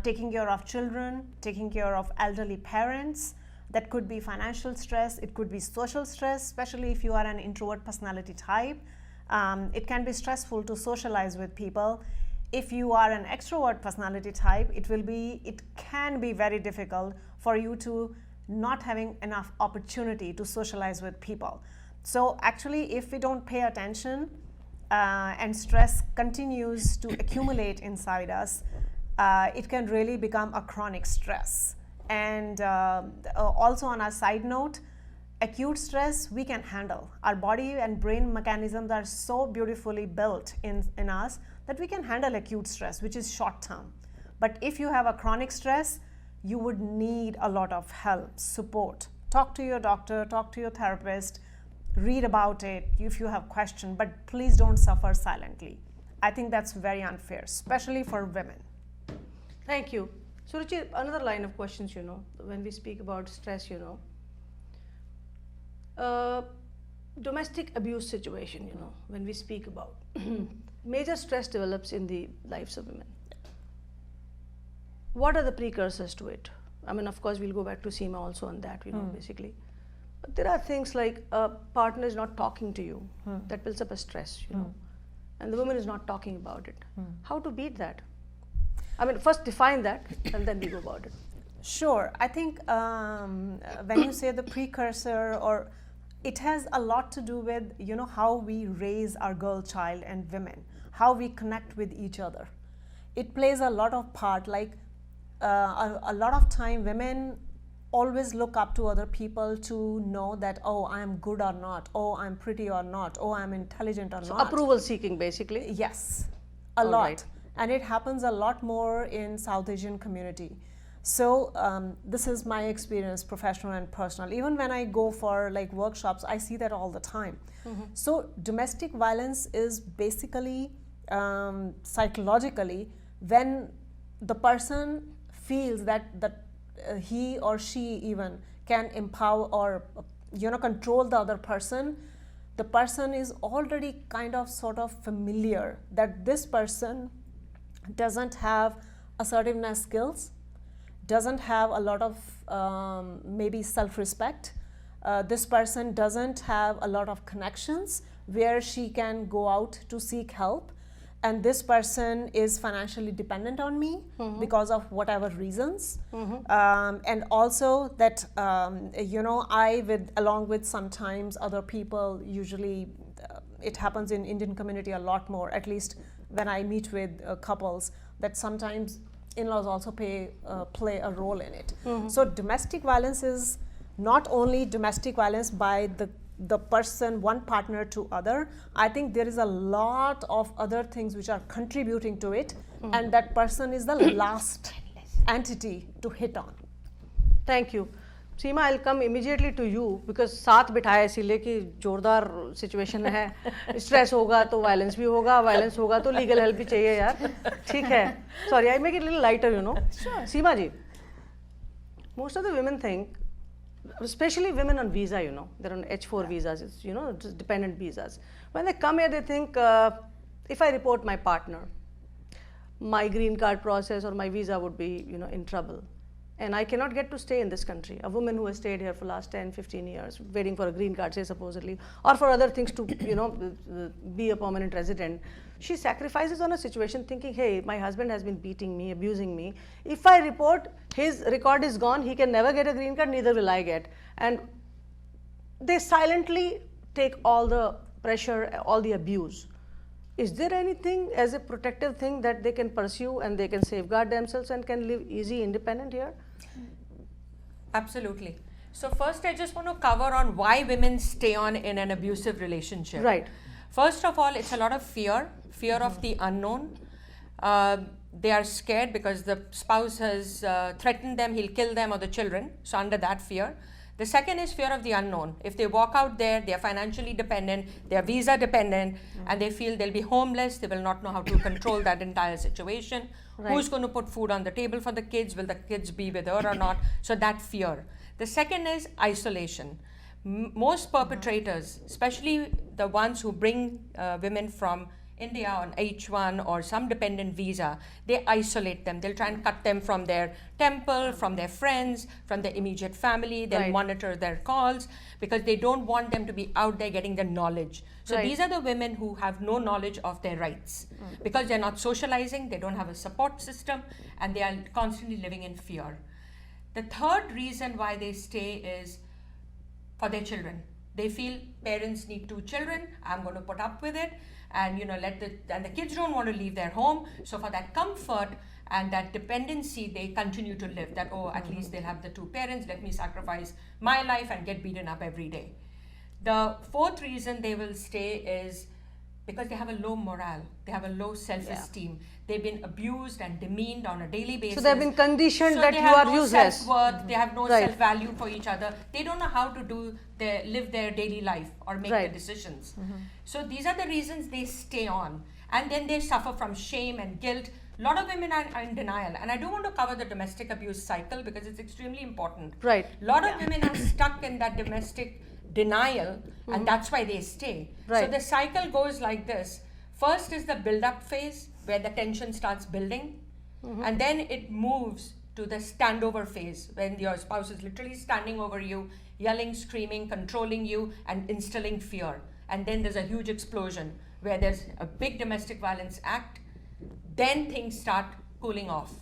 taking care of children, taking care of elderly parents. That could be financial stress, it could be social stress, especially if you are an introvert personality type. It can be stressful to socialize with people. If you are an extrovert personality type, it can be very difficult for you to not having enough opportunity to socialize with people. So actually, if we don't pay attention and stress continues to accumulate inside us, it can really become a chronic stress. And also on a side note, acute stress we can handle. Our body and brain mechanisms are so beautifully built in us that we can handle acute stress, which is short term. But if you have a chronic stress, you would need a lot of help, support. Talk to your doctor, talk to your therapist, read about it if you have questions, but please don't suffer silently. I think that's very unfair, especially for women. Thank you. So Ruchi, another line of questions, when we speak about stress, domestic abuse situation, when we speak about major stress develops in the lives of women. What are the precursors to it? I mean, of course, we'll go back to Seema also on that, basically. But there are things like a partner is not talking to you, that builds up a stress, and the woman is not talking about it. How to beat that? I mean, first define that, and then we go about it. Sure. I think when you say the precursor, or it has a lot to do with, how we raise our girl child and women, how we connect with each other. It plays a lot of part, like a lot of time women always look up to other people to know that, oh, I'm good or not, oh, I'm pretty or not, oh, I'm intelligent or not. Approval seeking, basically. Yes, a lot. Right. And it happens a lot more in South Asian community. So this is my experience, professional and personal. Even when I go for like workshops, I see that all the time. So domestic violence is basically psychologically when the person feels that he or she even can empower or control the other person. The person is already kind of sort of familiar that this person doesn't have assertiveness skills, doesn't have a lot of maybe self-respect. This person doesn't have a lot of connections where she can go out to seek help. And this person is financially dependent on me because of whatever reasons. And also that, along with sometimes other people, usually it happens in Indian community a lot more, at least when I meet with couples, that sometimes in-laws also play a role in it. So domestic violence is not only domestic violence by the person, one partner to other. I think there is a lot of other things which are contributing to it, and that person is the last entity to hit on. Thank you. Seema, I'll come immediately to you because साथ बिठाया इसीलिए कि जोरदार situation है, stress होगा तो violence भी होगा, वायलेंस होगा तो लीगल हेल्प भी चाहिए यार, ठीक है. Sorry, I make it a little lighter, Sure. Seema ji, most of the women think, especially women on visa, they're on H4 visas, just dependent visas. When they come here, they think, if I report my partner, my green card process or my visa would be, in trouble. And I cannot get to stay in this country. A woman who has stayed here for the last 10, 15 years, waiting for a green card, say supposedly, or for other things to, be a permanent resident, she sacrifices on a situation thinking, hey, my husband has been beating me, abusing me. If I report, his record is gone, he can never get a green card, neither will I get. And they silently take all the pressure, all the abuse. Is there anything as a protective thing that they can pursue and they can safeguard themselves and can live easy, independent here? Absolutely. So first I just want to cover on why women stay on in an abusive relationship. Right. First of all, it's a lot of fear of the unknown. They are scared because the spouse has threatened them, he'll kill them or the children. So under that fear. The second is fear of the unknown. If they walk out there, they are financially dependent, they are visa dependent, and they feel they'll be homeless, they will not know how to control that entire situation. Right. Who's going to put food on the table for the kids? Will the kids be with her or not? So that fear. The second is isolation. Most perpetrators, especially the ones who bring women from India on H1 or some dependent visa, they isolate them. They'll try and cut them from their temple, from their friends, from their immediate family. They'll monitor their calls because they don't want them to be out there getting the knowledge. So these are the women who have no knowledge of their rights because they're not socializing, they don't have a support system, and they are constantly living in fear. The third reason why they stay is for their children. They feel parents need 2 children, I'm going to put up with it, and and the kids don't want to leave their home. So for that comfort and that dependency, they continue to live that, at least they'll have the 2 parents, let me sacrifice my life and get beaten up every day. The fourth reason they will stay is because they have a low morale, they have a low self-esteem. They've been abused and demeaned on a daily basis. So they've been conditioned So that they you have are no useless. self-worth, they have no Right. self-value for each other. They don't know how to live their daily life or make Right. their decisions. So these are the reasons they stay on. And then they suffer from shame and guilt. A lot of women are in denial. And I do want to cover the domestic abuse cycle because it's extremely important. Right. A lot of women are stuck in that domestic denial, and that's why they stay. Right. So the cycle goes like this. First is the build-up phase where the tension starts building, and then it moves to the standover phase when your spouse is literally standing over you, yelling, screaming, controlling you, and instilling fear. And then there's a huge explosion where there's a big domestic violence act. Then things start cooling off.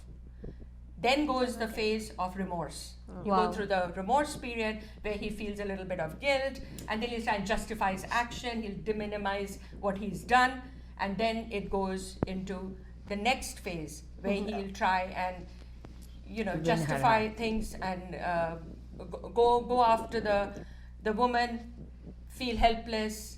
Then goes the phase of remorse. You Wow. go through the remorse period where he feels a little bit of guilt, and then he'll try and justify his action, he'll deminimize what he's done, and then it goes into the next phase where he'll try and justify things and go after the woman, feel helpless,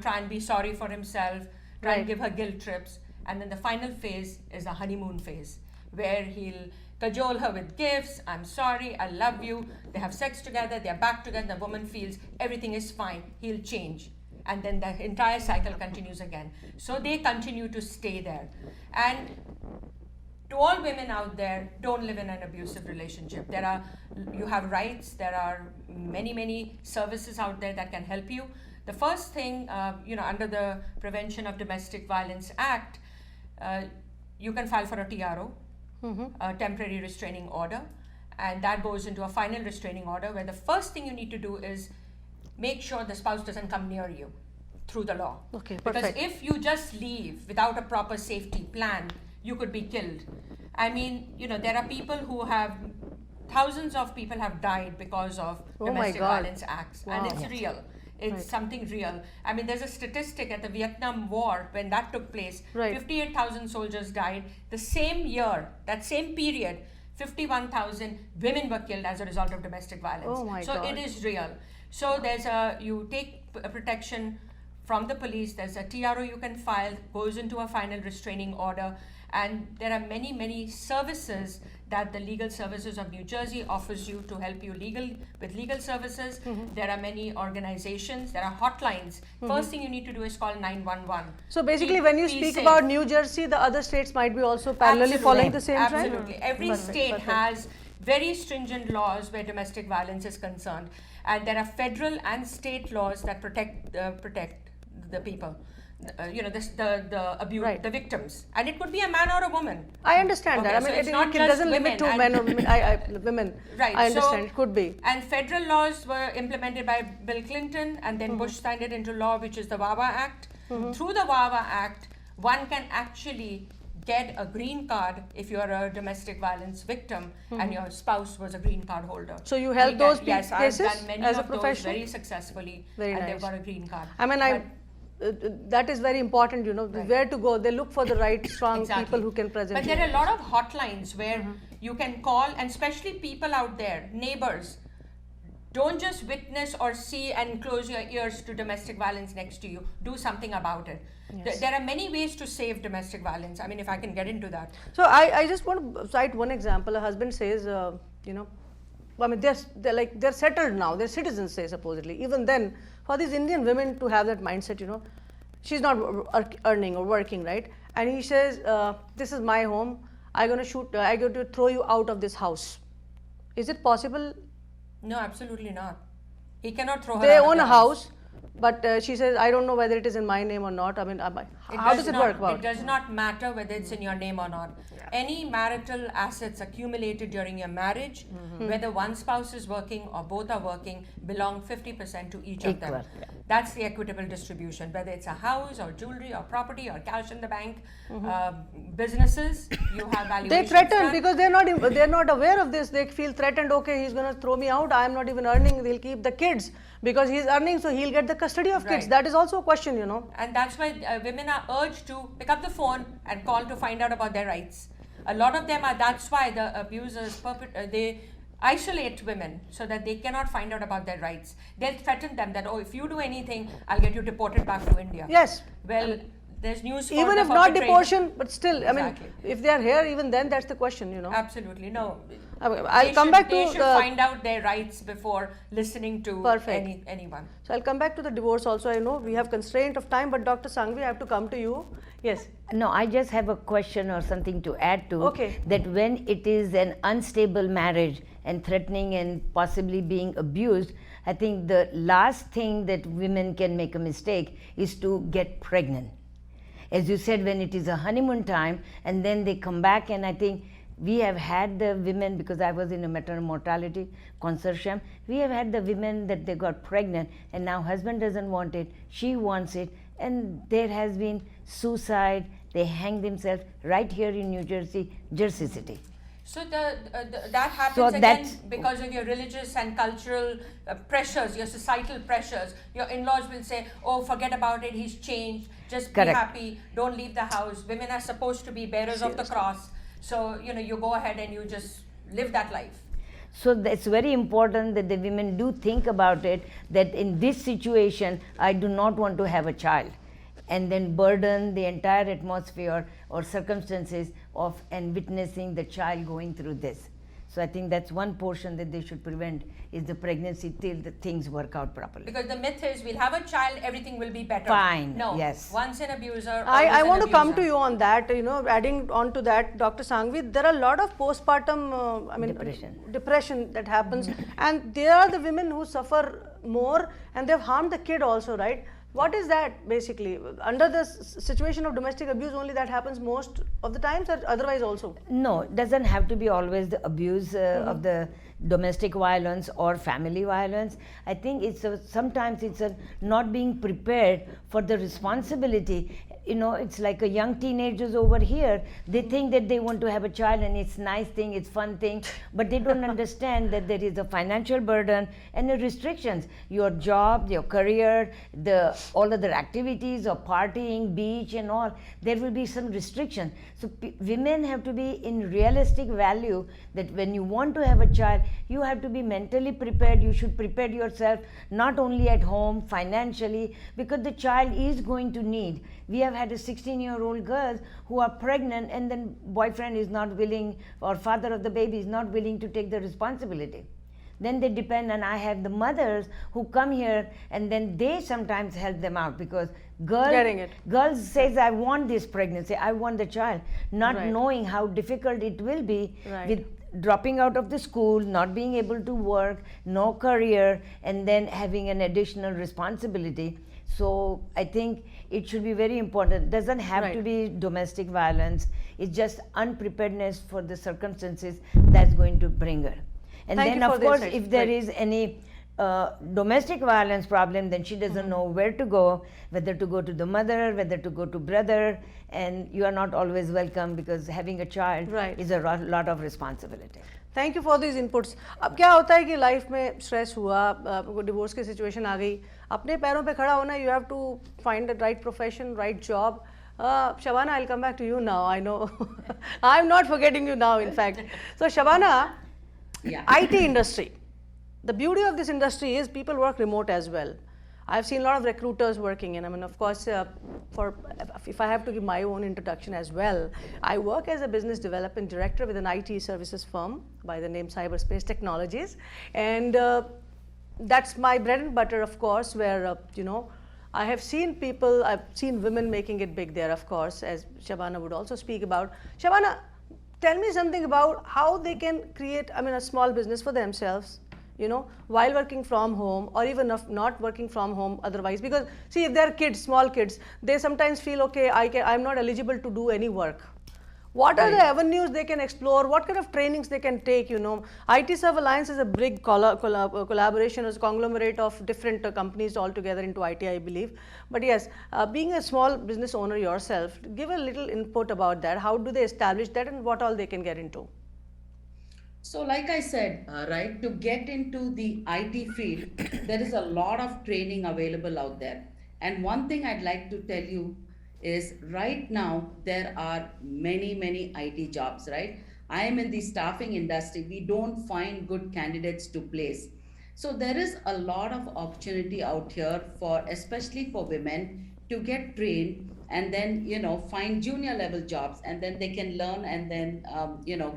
try and be sorry for himself, try and Right. give her guilt trips. And then the final phase is the honeymoon phase, where he'll cajole her with gifts, I'm sorry, I love you, they have sex together, they're back together, the woman feels everything is fine, he'll change. And then the entire cycle continues again. So they continue to stay there. And to all women out there, don't live in an abusive relationship. You have rights, there are many services out there that can help you. The first thing, under the Prevention of Domestic Violence Act, you can file for a TRO, a temporary restraining order, and that goes into a final restraining order where the first thing you need to do is make sure the spouse doesn't come near you through the law. Okay, because perfect. if you just leave without a proper safety plan, you could be killed. I mean, there are people who have, thousands of people have died because of Oh my domestic God. violence acts, Wow. and it's real. It's Right. something real. I mean, there's a statistic at the Vietnam War when that took place. Right. 58,000 soldiers died. The same year, that same period, 51,000 women were killed as a result of domestic violence. Oh my so God. it is real. So you take a protection from the police. There's a TRO you can file, goes into a final restraining order, and there are many services that the Legal Services of New Jersey offers you to help you with legal services. There are many organizations, there are hotlines. First thing you need to do is call 911. So basically, when you Be speak safe. about New Jersey, the other states might be also parallelly following the same trend? Absolutely. Every Perfect, state perfect. has very stringent laws where domestic violence is concerned, and there are federal and state laws that protect the people. The abuse, Right. the victims, and it could be a man or a woman. I understand that. Okay, I so mean, it's it not just doesn't limit to women, men or and- women. Women. Right. I so- understand. It could be. And federal laws were implemented by Bill Clinton, and then Bush signed it into law, which is the VAWA Act. Through the VAWA Act, one can actually get a green card if you're a domestic violence victim and your spouse was a green card holder. So you help those Yes, cases I've done many as a of those professional? very successfully, Very and nice. they've got a green card. I mean, that is very important, Right. where to go. They look for the right, strong Exactly. people who can present. But there are a lot of hotlines where you can call, and especially people out there, neighbors, don't just witness or see and close your ears to domestic violence next to you. Do something about it. Yes. There are many ways to save domestic violence. I mean, if I can get into that. So I just want to cite one example. A husband says, I mean, they're settled now. They're citizens, say supposedly. Even then, for these Indian women to have that mindset, she's not earning or working, right? And he says, this is my home. I'm going to throw you out of this house. Is it possible? No, absolutely not. He cannot throw her They out of own the a house, but she says, I don't know whether it is in my name or not. I mean, how does it work out? It does not matter whether it's in your name or not. Any marital assets accumulated during your marriage, whether one spouse is working or both are working, belong 50% to each of them. Equal, yeah. That's the equitable distribution, whether it's a house or jewelry or property or cash in the bank, businesses, you have valuations. They threaten done. because they're not aware of this. They feel threatened. Okay, he's going to throw me out. I'm not even earning. They'll keep the kids because he's earning, so he'll get the custody of kids. Right. That is also a question, you know. And that's why women are urged to pick up the phone and call to find out about their rights. A lot of them are. That's why the abusers they isolate women so that they cannot find out about their rights. They'll threaten them that, oh, if you do anything, I'll get you deported back to India. Yes. Well, there's news for Even the if not perpetrator. deportation, but still, I mean, Exactly. if they are here, even then, that's the question, you know. Absolutely, no. I'll come back to They should the. find out their rights before listening to Perfect. anyone. So I'll come back to the divorce also. I know we have constraint of time, but Dr. Sanghvi, I have to come to you. Yes. No, I just have a question or something to add to. Okay. That when it is an unstable marriage and threatening and possibly being abused, I think the last thing that women can make a mistake is to get pregnant. As you said, when it is a honeymoon time and then they come back, and I think we have had the women, because I was in a maternal mortality consortium, we have had the women that they got pregnant and now husband doesn't want it, she wants it, and there has been suicide, they hang themselves right here in New Jersey, Jersey City. So that happens So again that's- because of your religious and cultural pressures, your societal pressures. Your in-laws will say, oh, forget about it, he's changed, just Correct. be happy, don't leave the house. Women are supposed to be bearers of the cross. So, you go ahead and you just live that life. So it's very important that the women do think about it, that in this situation, I do not want to have a child, and then burden the entire atmosphere or circumstances of and witnessing the child going through this. So I think that's one portion that they should prevent, is the pregnancy till the things work out properly. Because the myth is, we'll have a child, everything will be better. Fine, No. yes. Once an abuser, I always an want to come abuser. to you on that, adding on to that, Dr. Sanghvi, there are a lot of postpartum depression that happens, and there are the women who suffer more and they've harmed the kid also, right? What is that basically? Under the situation of domestic abuse only that happens most of the times, or otherwise also? No, it doesn't have to be always the abuse of the domestic violence or family violence. I think sometimes it's not being prepared for the responsibility. It's like a young teenagers over here, they think that they want to have a child and it's nice thing, it's fun thing, but they don't understand that there is a financial burden and the restrictions. Your job, your career, all other activities or partying, beach and all, there will be some restriction. So women have to be in realistic value that when you want to have a child, you have to be mentally prepared. You should prepare yourself not only at home, financially, because the child is going to need. We have had a 16-year-old girls who are pregnant and then boyfriend is not willing, or father of the baby is not willing to take the responsibility. Then they depend, and I have the mothers who come here and then they sometimes help them out, because girls says, I want this pregnancy, I want the child, not knowing how difficult it will be with dropping out of the school, not being able to work, no career, and then having an additional responsibility. So I think it should be very important. It doesn't have to be domestic violence. It's just unpreparedness for the circumstances that's going to bring her. And then of course, if there is any domestic violence problem, then she doesn't know where to go, whether to go to the mother, whether to go to brother, and you are not always welcome, because having a child is a lot of responsibility. Thank you for this inputs. अब क्या होता है कि life में stress हुआ, divorce की situation आ गई, अपने पैरों पे खड़ा होना, you have to find the right profession, right job. Shabana, I'll come back to you now. I know I'm not forgetting you now, in fact. So Shabana, IT industry. The beauty of this industry is people work remote as well. I've seen a lot of recruiters working, and of course, if I have to give my own introduction as well, I work as a business development director with an IT services firm by the name Cyberspace Technologies, and that's my bread and butter, of course, where I have seen people, I've seen women making it big there, of course, as Shabana would also speak about. Shabana, tell me something about how they can create, a small business for themselves, while working from home, or even if not working from home otherwise. Because see, if they're kids, small kids, they sometimes feel, okay, I'm not eligible to do any work. What are the avenues they can explore? What kind of trainings they can take? IT Serve Alliance is a big collaboration, as a conglomerate of different companies all together into IT, I believe. But yes, being a small business owner yourself, give a little input about that. How do they establish that, and what all they can get into? So like I said, right, to get into the IT field, there is a lot of training available out there. And one thing I'd like to tell you is right now there are many IT jobs, right? I am in the staffing industry. We don't find good candidates to place. So there is a lot of opportunity out here for, especially for women, to get trained and then find junior level jobs, and then they can learn and then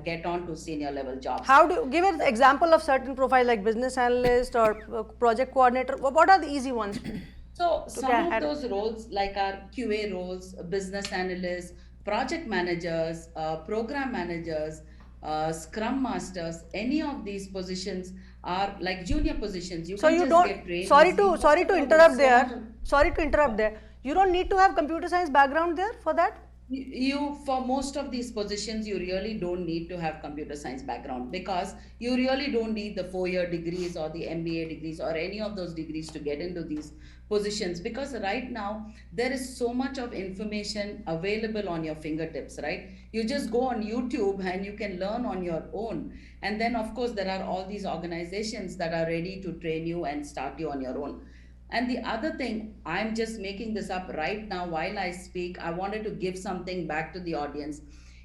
get on to senior level jobs. How do give an example of certain profile like business analyst or project coordinator? What are the easy ones? So some of those roles, like our QA roles, business analysts, project managers, program managers, scrum masters, any of these positions are like junior positions. So you don't get trained. Sorry to interrupt there. You don't need to have computer science background there for that? For most of these positions, you really don't need to have computer science background, because you really don't need the 4-year degrees or the MBA degrees or any of those degrees to get into these positions, because right now there is so much of information available on your fingertips, right? You just go on YouTube and you can learn on your own. And then of course there are all these organizations that are ready to train you and start you on your own. And the other thing, I'm just making this up right now while I speak, I wanted to give something back to the audience.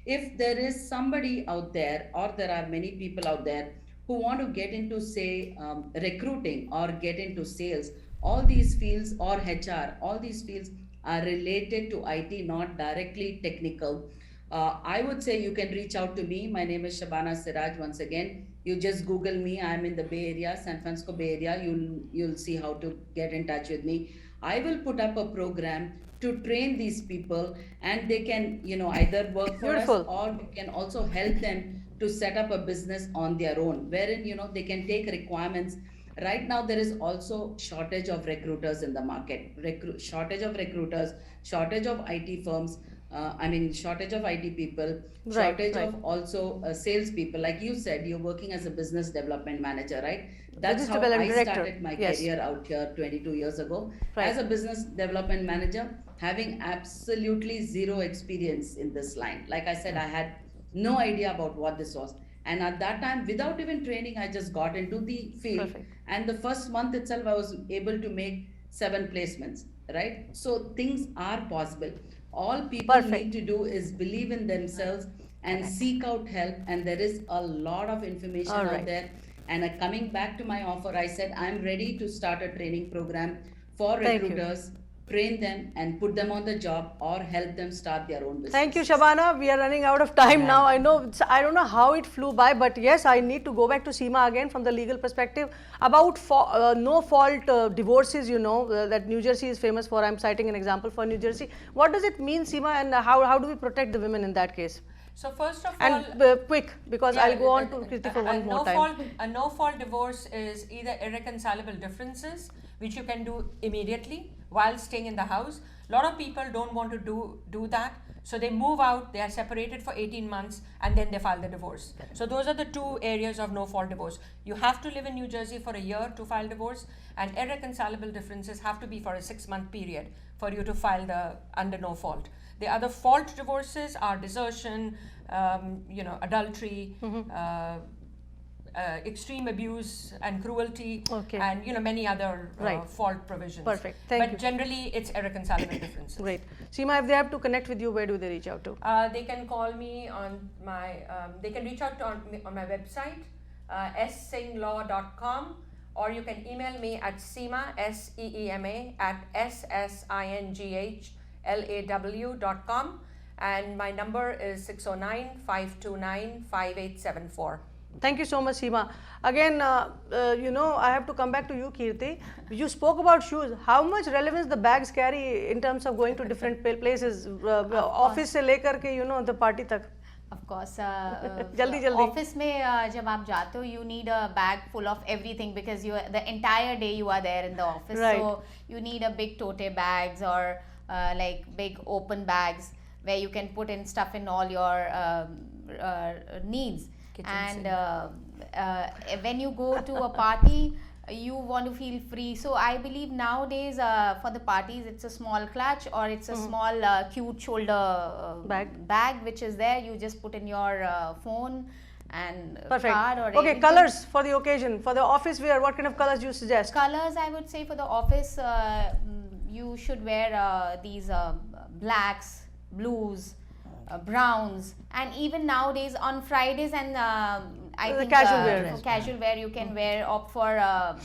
If there is somebody out there, or there are many people out there who want to get into, say, recruiting or get into sales, all these fields, or HR, all these fields are related to IT, not directly technical. I would say you can reach out to me. My name is Shabana Siraj. Once again, you just Google me. I'm in the Bay Area, San Francisco Bay Area. You'll see how to get in touch with me. I will put up a program to train these people, and they can, either work for us, or we can also help them to set up a business on their own, wherein, they can take requirements. Right now, there is also shortage of recruiters in the market, shortage of recruiters, shortage of IT firms. Shortage of IT people, shortage of also sales people. Like you said, you're working as a business development manager, right? That's how I started my career out here 22 years ago. As a business development manager, having absolutely zero experience in this line. Like I said, I had no idea about what this was. And at that time, without even training, I just got into the field. And the first month itself, I was able to make 7 placements, right? So things are possible. All people need to do is believe in themselves and seek out help. And there is a lot of information out there. And coming back to my offer, I said, I'm ready to start a training program for recruiters, train them and put them on the job, or help them start their own business. Thank you, Shabana. We are running out of time now. I know, I don't know how it flew by, but yes, I need to go back to Seema again from the legal perspective about no-fault divorces, that New Jersey is famous for. I'm citing an example for New Jersey. What does it mean, Seema, and how do we protect the women in that case? So first of all, and quick, because I'll go on to Kirti for one more time. A no-fault divorce is either irreconcilable differences, which you can do immediately while staying in the house. A lot of people don't want to do that, so they move out, they are separated for 18 months, and then they file the divorce. So those are the 2 areas of no-fault divorce. You have to live in New Jersey for a year to file divorce, and irreconcilable differences have to be for a 6-month period for you to file under no-fault. The other fault divorces are desertion, adultery, extreme abuse and cruelty, and many other fault provisions. Perfect. Thank you. But generally, it's irreconcilable differences. Great. Seema, if they have to connect with you, where do they reach out to? They can call me on my. They can reach out on my website, ssinghLaw.com, or you can email me at Seema SEEMA @SSINGHLAW.com, and my number is 609-529-5874. Thank you so much, Seema. Again, I have to come back to you, Kirti. You spoke about shoes. How much relevance the bags carry in terms of going to different places, office से लेकर के the party तक? Of course. Jaldi. Office में जब आप जाते हो, you need a bag full of everything, because the entire day you are there in the office. So you need a big tote bags, or like big open bags. where you can put in stuff in all your needs. And when you go to a party, you want to feel free. So I believe nowadays for the parties, it's a small clutch or it's a small cute shoulder bag which is there. You just put in your phone and card or Okay, colors for the occasion. For the office wear, what kind of colors do you suggest? Colors, I would say for the office, you should wear these blacks, blues, browns, and even nowadays on Fridays and I think for casual wear you can opt for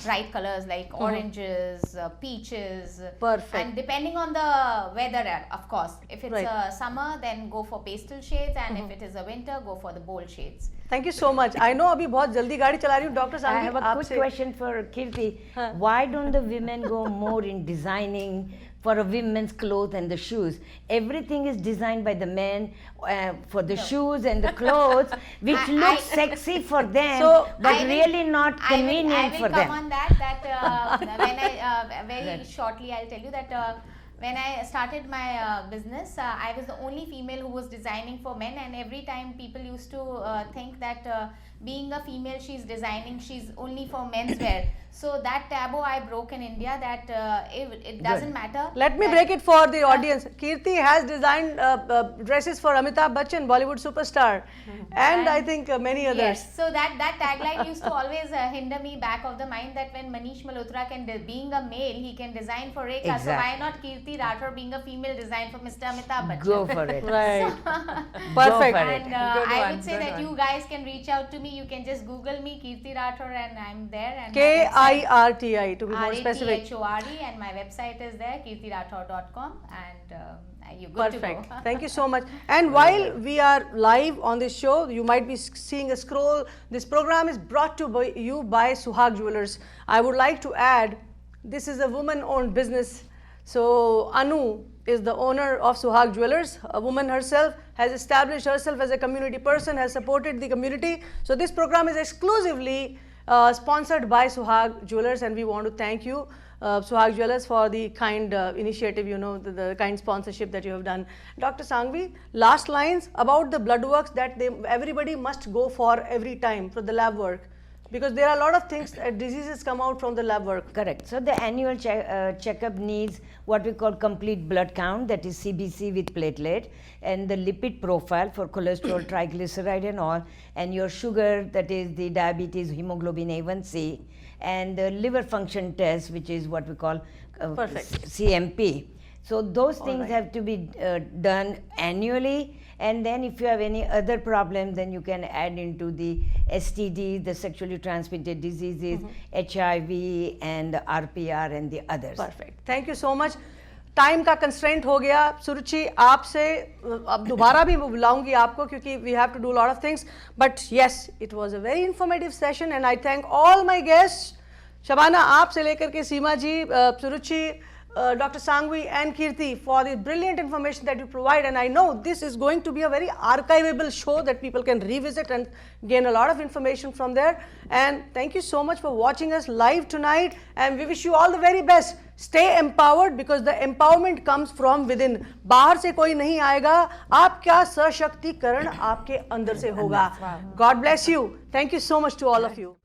bright colors like oranges, peaches. Perfect. And depending on the weather, of course. If it's summer, then go for pastel shades, and if it is a winter, go for the bold shades. Thank you so much. I know अभी बहुत जल्दी गाड़ी चला रही हूँ, Dr. Sanghvi. I have a quick question for Kirti. Why don't the women go more in designing for a women's clothes and the shoes? Everything is designed by the men for the shoes and the clothes, which looks sexy for them, but really not convenient for them. I will come on that when I very shortly I'll tell you that when I started my business, I was the only female who was designing for men, and every time people used to think that being a female, she's designing, she's only for men's wear. So that taboo I broke in India, that it doesn't matter. Let me break it for the audience. Kirti has designed dresses for Amitabh Bachchan, Bollywood superstar, and I think many others. Yes, so that tagline used to always hinder me back of the mind, that when Manish Malhotra can, being a male, he can design for Rekha. Exactly. So why not Kirti Rathore being a female design for Mr. Amitabh Bachchan? Go for it. Right. Go Perfect. for it. And I would say that you guys can reach out to me. You can just Google me, Kirti Rathore, and I'm there. And KIRTI to be more specific. RATHORE, and my website is there, kirtirathore.com, and you're good Perfect. to go. Thank you so much. And while we are live on this show, you might be seeing a scroll. This program is brought to you by Suhag Jewelers. I would like to add, this is a woman-owned business. So Anu is the owner of Suhag Jewelers. A woman herself has established herself as a community person, has supported the community. So this program is exclusively sponsored by Suhag Jewelers, and we want to thank you, Suhag Jewelers, for the kind initiative, you know, the kind sponsorship that you have done. Dr. Sanghvi, last lines about the blood works that everybody must go for every time for the lab work. Because there are a lot of things, diseases come out from the lab work. Correct. So the annual checkup needs what we call complete blood count, that is CBC with platelet, and the lipid profile for cholesterol, triglyceride and all, and your sugar, that is the diabetes, hemoglobin A1C, and the liver function test, which is what we call CMP. So those things have to be done annually. And then if you have any other problem, then you can add into the STD, the sexually transmitted diseases, HIV and RPR and the others. Perfect. Thank you so much. Time का constraint हो गया. सुरुचि, आपसे अब दोबारा भी बुलाऊंगी आपको, क्योंकि we have to do a lot of things. But yes, it was a very informative session and I thank all my guests. Shabana, आपसे लेकर के सीमा जी, सुरुचि, Dr. Sanghvi and Kirti, for the brilliant information that you provide, and I know this is going to be a very archivable show that people can revisit and gain a lot of information from there. And thank you so much for watching us live tonight, and we wish you all the very best. Stay empowered, because the empowerment comes from within. बाहर से कोई नहीं आएगा, आपका सशक्तिकरण आपके अंदर से होगा. God bless you. Thank you so much to all of you.